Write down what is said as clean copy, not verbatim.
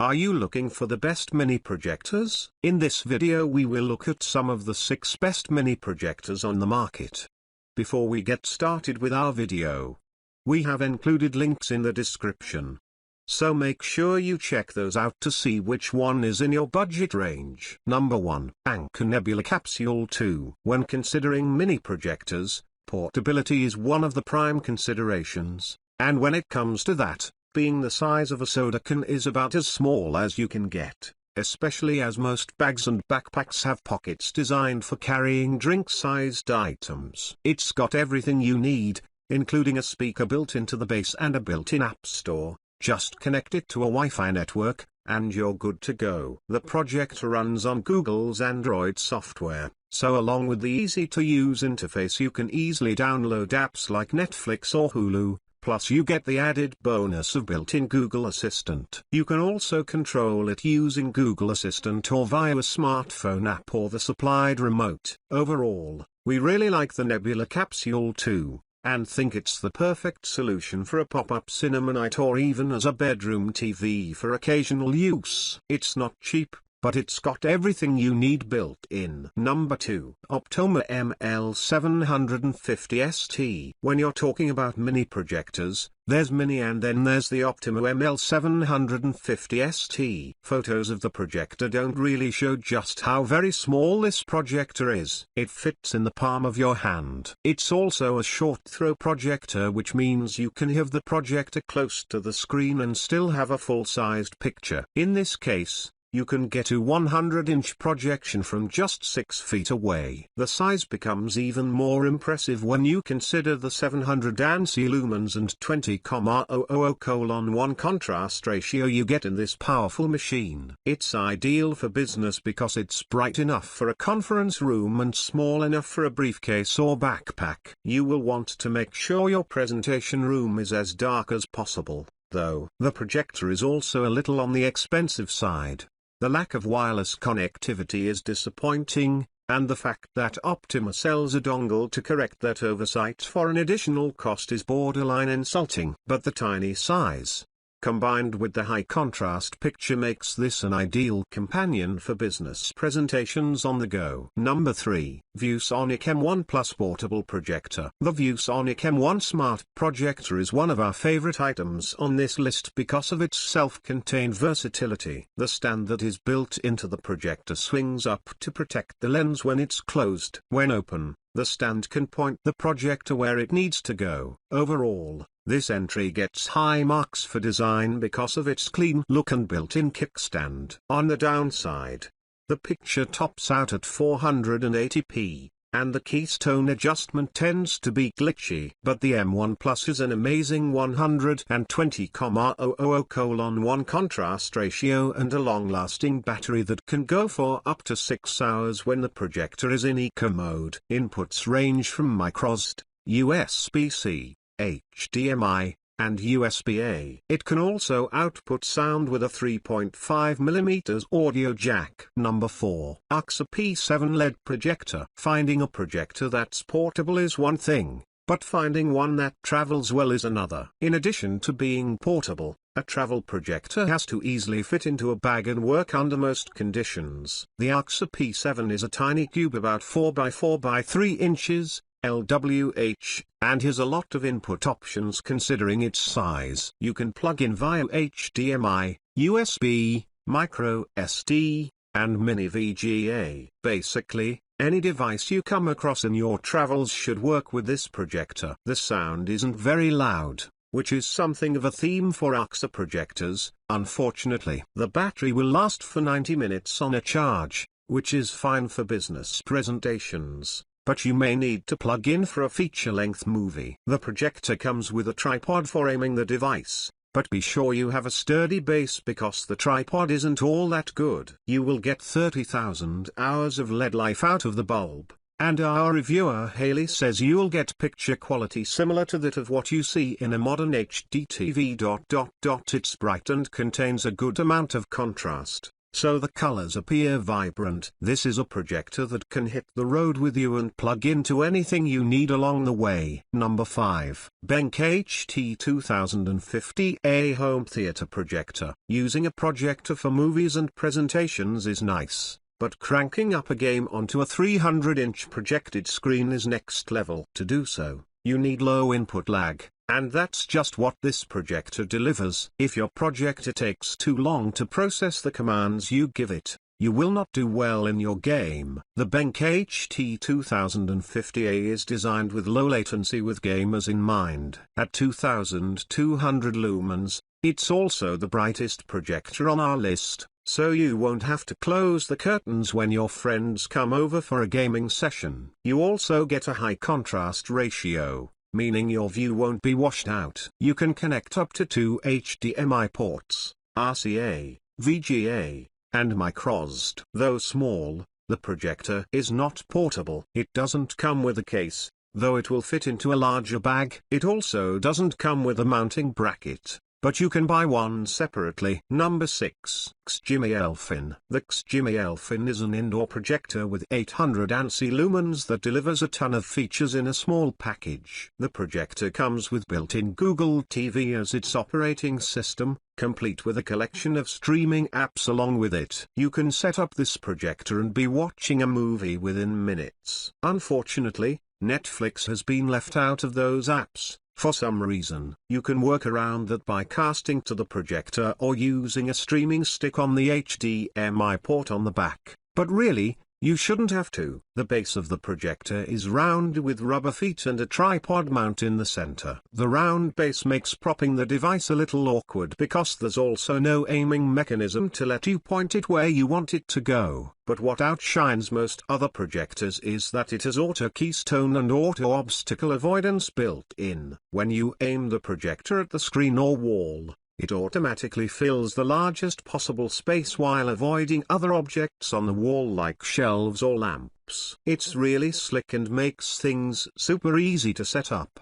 Are you looking for the best mini projectors? In this video we will look at some of the 6 best mini projectors on the market. Before we get started with our video, we have included links in the description. So make sure you check those out to see which one is in your budget range. Number 1. Anker Nebula Capsule 2. When considering mini projectors, portability is one of the prime considerations, and when it comes to that, being the size of a soda can is about as small as you can get, especially as most bags and backpacks have pockets designed for carrying drink-sized items. It's got everything you need, including a speaker built into the base and a built-in app store. Just connect it to a Wi-Fi network, and you're good to go. The projector runs on Google's Android software, so along with the easy-to-use interface you can easily download apps like Netflix or Hulu. Plus you get the added bonus of built-in Google Assistant. You can also control it using Google Assistant or via a smartphone app or the supplied remote. Overall, we really like the Nebula Capsule 2, and think it's the perfect solution for a pop-up cinema night or even as a bedroom TV for occasional use. It's not cheap, but it's got everything you need built in. Number 2. Optoma ML750ST. When you're talking about mini projectors, there's mini and then there's the Optoma ML750ST. Photos of the projector don't really show just how very small this projector is. It fits in the palm of your hand. It's also a short throw projector, which means you can have the projector close to the screen and still have a full-sized picture. In this case, you can get a 100-inch projection from just 6 feet away. The size becomes even more impressive when you consider the 700 ANSI lumens and 20,000:1 contrast ratio you get in this powerful machine. It's ideal for business because it's bright enough for a conference room and small enough for a briefcase or backpack. You will want to make sure your presentation room is as dark as possible, though. The projector is also a little on the expensive side. The lack of wireless connectivity is disappointing, and the fact that Optoma sells a dongle to correct that oversight for an additional cost is borderline insulting. But the tiny size, combined with the high contrast picture, makes this an ideal companion for business presentations on the go. Number 3. ViewSonic M1 Plus Portable Projector. The ViewSonic M1 Smart Projector is one of our favorite items on this list because of its self-contained versatility. The stand that is built into the projector swings up to protect the lens when it's closed. When open, the stand can point the projector where it needs to go. Overall, this entry gets high marks for design because of its clean look and built-in kickstand. On the downside, the picture tops out at 480p, and the keystone adjustment tends to be glitchy. But the M1 Plus is an amazing 120,000:1 contrast ratio and a long-lasting battery that can go for up to 6 hours when the projector is in eco mode. Inputs range from microSD, USB-C, HDMI, and USB-A. It can also output sound with a 3.5mm audio jack. Number 4. AAXA P7 LED Projector. Finding a projector that's portable is one thing, but finding one that travels well is another. In addition to being portable, a travel projector has to easily fit into a bag and work under most conditions. The AAXA P7 is a tiny cube about 4 by 4 by 3 inches, LWH, and has a lot of input options considering its size. You can plug in via HDMI, USB, micro SD, and mini VGA. Basically, any device you come across in your travels should work with this projector. The sound isn't very loud, which is something of a theme for AAXA projectors. Unfortunately, the battery will last for 90 minutes on a charge, which is fine for business presentations, but you may need to plug in for a feature-length movie. The projector comes with a tripod for aiming the device, but be sure you have a sturdy base because the tripod isn't all that good. You will get 30,000 hours of LED life out of the bulb, and our reviewer Haley says you'll get picture quality similar to that of what you see in a modern HD TV. It's bright and contains a good amount of contrast. so the colors appear vibrant. This is a projector that can hit the road with you and plug into anything you need along the way. Number 5. BenQ HT2050A Home Theater Projector. Using a projector for movies and presentations is nice, but cranking up a game onto a 300-inch projected screen is next level. To do so, you need low input lag, and that's just what this projector delivers. If your projector takes too long to process the commands you give it, you will not do well in your game. The BenQ HT2050A is designed with low latency with gamers in mind. At 2200 lumens, it's also the brightest projector on our list, so you won't have to close the curtains when your friends come over for a gaming session. You also get a high contrast ratio, meaning your view won't be washed out. You can connect up to 2 HDMI ports, RCA, VGA, and microSD. Though small, the projector is not portable. It doesn't come with a case, though it will fit into a larger bag. It also doesn't come with a mounting bracket, but you can buy one separately. Number 6. XGIMI Elfin. The XGIMI Elfin is an indoor projector with 800 ANSI lumens that delivers a ton of features in a small package. The projector comes with built-in Google TV as its operating system, complete with a collection of streaming apps along with it. You can set up this projector and be watching a movie within minutes. Unfortunately, Netflix has been left out of those apps. For some reason, you can work around that by casting to the projector or using a streaming stick on the HDMI port on the back, but really, you shouldn't have to. The base of the projector is round with rubber feet and a tripod mount in the center. The round base makes propping the device a little awkward because there's also no aiming mechanism to let you point it where you want it to go. But what outshines most other projectors is that it has auto keystone and auto obstacle avoidance built in. When you aim the projector at the screen or wall, it automatically fills the largest possible space while avoiding other objects on the wall like shelves or lamps. It's really slick and makes things super easy to set up.